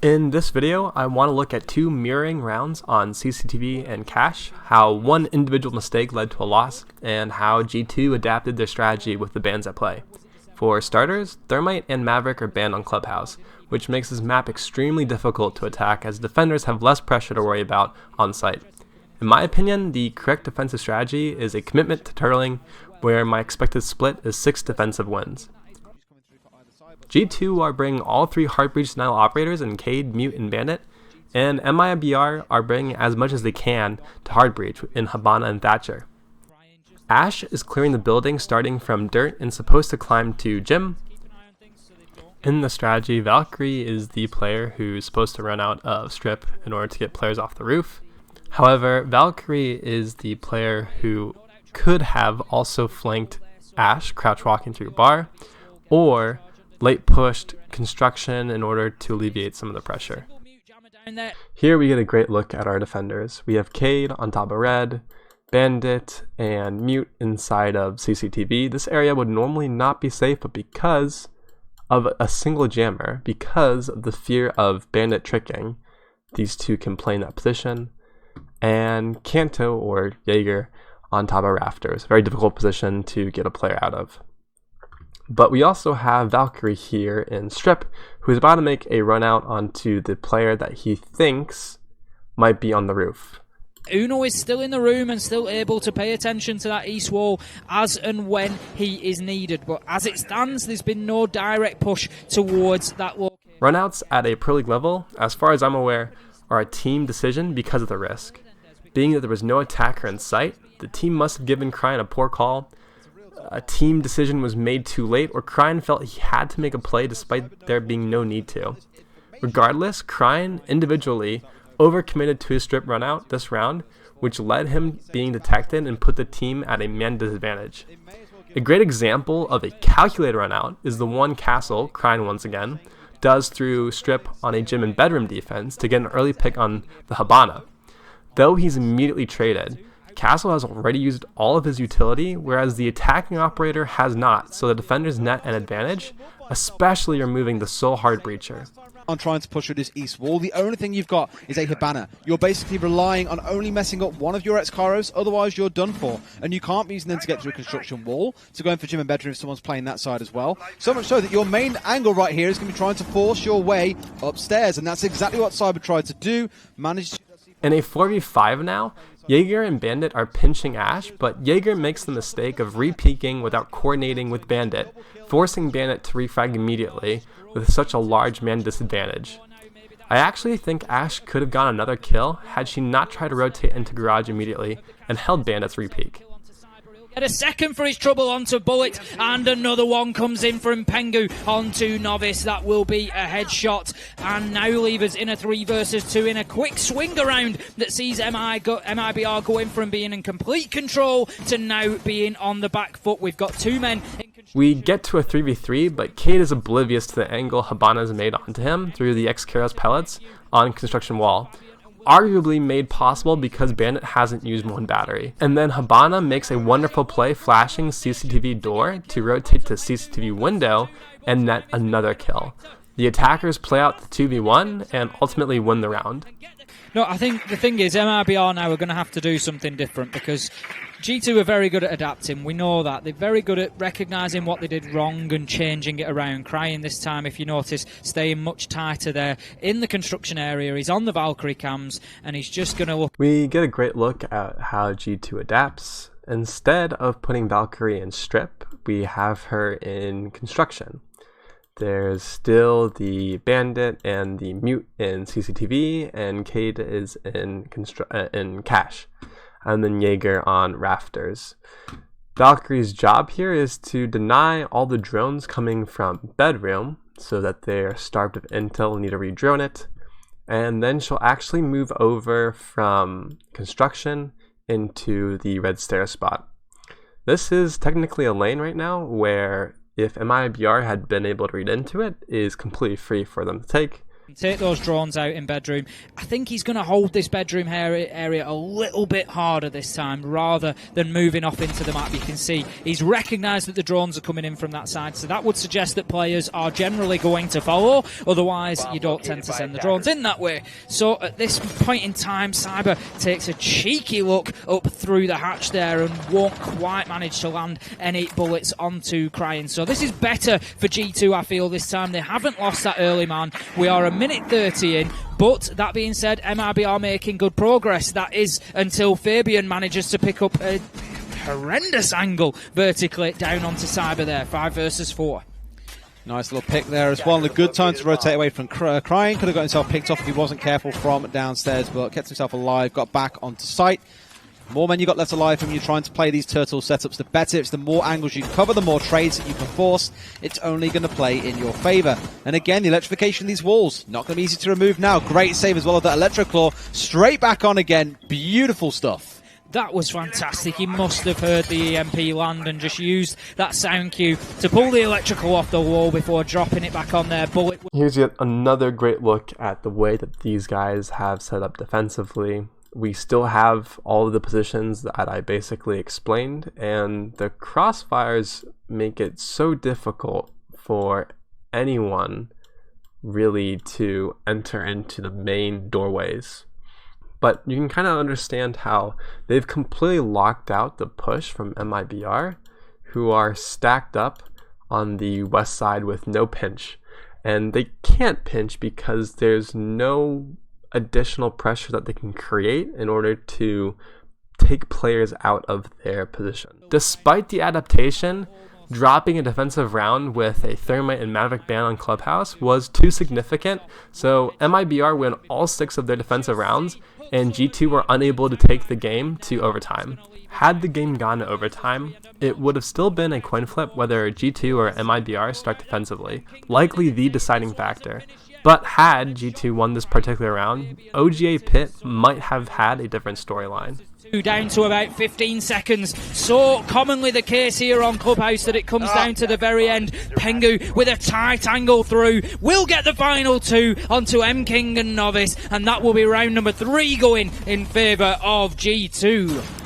In this video, I want to look at two mirroring rounds on CCTV and Cache, how one individual mistake led to a loss, and how G2 adapted their strategy with the bans at play. For starters, Thermite and Maverick are banned on Clubhouse, which makes this map extremely difficult to attack as defenders have less pressure to worry about on site. In my opinion, the correct defensive strategy is a commitment to turtling, where my expected split is 6 defensive wins. G2 are bringing all 3 Heartbreach denial operators in Cade, Mute, and Bandit, and MIBR are bringing as much as they can to Heartbreach in Hibana and Thatcher. Ash is clearing the building starting from dirt and supposed to climb to Gym. In the strategy, Valkyrie is the player who's supposed to run out of strip in order to get players off the roof. However, Valkyrie is the player who could have also flanked Ash crouch walking through bar, or late pushed construction in order to alleviate some of the pressure. Here we get a great look at our defenders. We have Cade on top of red, Bandit, and Mute inside of CCTV. This area would normally not be safe, but because of a single jammer, because of the fear of Bandit tricking, these two can play in that position. And Kanto or Jaeger on top of rafters. Very difficult position to get a player out of. But we also have Valkyrie here in Strip, who's about to make a run out onto the player that he thinks might be on the roof. Uno is still in the room and still able to pay attention to that east wall as and when he is needed. But as it stands, there's been no direct push towards that wall. Runouts at a Pro League level, as far as I'm aware, are a team decision because of the risk. Being that there was no attacker in sight, the team must have given Cryan a poor call. A team decision was made too late, or Cryan felt he had to make a play despite there being no need to. Regardless, Cryan individually overcommitted to his strip run out this round, which led him being detected and put the team at a man disadvantage. A great example of a calculated run out is the one Castle, Cryan once again, does through strip on a gym and bedroom defense to get an early pick on the Hibana. Though he's immediately traded, Castle has already used all of his utility, whereas the attacking operator has not, so the defenders net an advantage, especially removing the sole hard breacher. On trying to push through this east wall, the only thing you've got is a Hibana. You're basically relying on only messing up one of your X-Kairos, otherwise you're done for. And you can't be using them to get through a construction wall, to go in for gym and bedroom if someone's playing that side as well. So much so that your main angle right here is going to be trying to force your way upstairs, and that's exactly what Cyber tried to do. In a 4v5 now, Jaeger and Bandit are pinching Ash, but Jaeger makes the mistake of re-peeking without coordinating with Bandit, forcing Bandit to refrag immediately with such a large man disadvantage. I actually think Ash could have gotten another kill had she not tried to rotate into Garage immediately and held Bandit's re-peek. Get a second for his trouble onto Bullet, and another one comes in from Pengu onto Novice. That will be a headshot, and now leave us in a 3 versus 2 in a quick swing around that sees MIBR going from being in complete control to now being on the back foot. We've got 2 men in control. We get to a 3v3, but Cade is oblivious to the angle Hibana's made onto him through the X-Kairos pellets on construction wall. Arguably made possible because Bandit hasn't used one battery. And then Hibana makes a wonderful play flashing CCTV door to rotate to CCTV window and net another kill. The attackers play out the 2v1 and ultimately win the round. No, I think the thing is MIBR now are going to have to do something different because G2 are very good at adapting. We know that. They're very good at recognising what they did wrong and changing it around. Cryan this time, if you notice, staying much tighter there in the construction area. He's on the Valkyrie cams and he's just going to look. We get a great look at how G2 adapts. Instead of putting Valkyrie in strip, we have her in construction. There's still the Bandit and the Mute in CCTV, and Cade is in Cache, and then Jaeger on rafters. Valkyrie's job here is to deny all the drones coming from bedroom so that they're starved of intel and need to re-drone it, and then she'll actually move over from construction into the red stair spot. This is technically a lane right now where if MIBR had been able to read into it, is completely free for them to take. Take those drones out in bedroom. I think he's going to hold this bedroom area a little bit harder this time rather than moving off into the map. You can see he's recognised that the drones are coming in from that side, so that would suggest that players are generally going to follow. Otherwise, you don't tend to send the drones in that way. So at this point in time, Cyber takes a cheeky look up through the hatch there and won't quite manage to land any bullets onto Crying. So this is better for G2, I feel, this time. They haven't lost that early man. We are a minute 30 in, but that being said, MRB are making good progress. That is until Fabian manages to pick up a horrendous angle vertically down onto Cyber there. 5 versus 4. Nice little pick there as well. And a good time to rotate away from Crying. Could have got himself picked off if he wasn't careful from downstairs, but kept himself alive, got back onto site. The more men you got left alive when you're trying to play these turtle setups, the better. It's the more angles you cover, the more trades that you can force. It's only going to play in your favour. And again, the electrification of these walls, not going to be easy to remove now. Great save as well of that Electroclaw. Straight back on again. Beautiful stuff. That was fantastic. He must have heard the EMP land and just used that sound cue to pull the electrical off the wall before dropping it back on their bullet. Here's yet another great look at the way that these guys have set up defensively. We still have all of the positions that I basically explained, and the crossfires make it so difficult for anyone really to enter into the main doorways. But you can kind of understand how they've completely locked out the push from MIBR, who are stacked up on the west side with no pinch. And they can't pinch because there's no additional pressure that they can create in order to take players out of their position. Despite the adaptation, dropping a defensive round with a Thermite and Maverick ban on Clubhouse was too significant, so MIBR win all 6 of their defensive rounds, and G2 were unable to take the game to overtime. Had the game gone to overtime, it would have still been a coin flip whether G2 or MIBR start defensively, likely the deciding factor. But had G2 won this particular round, OGA Pit might have had a different storyline. Down to about 15 seconds. So commonly the case here on Clubhouse that it comes down to the very end. Pengu with a tight angle through will get the final 2 onto M King and Novice, and that will be round number 3 going in favour of G2.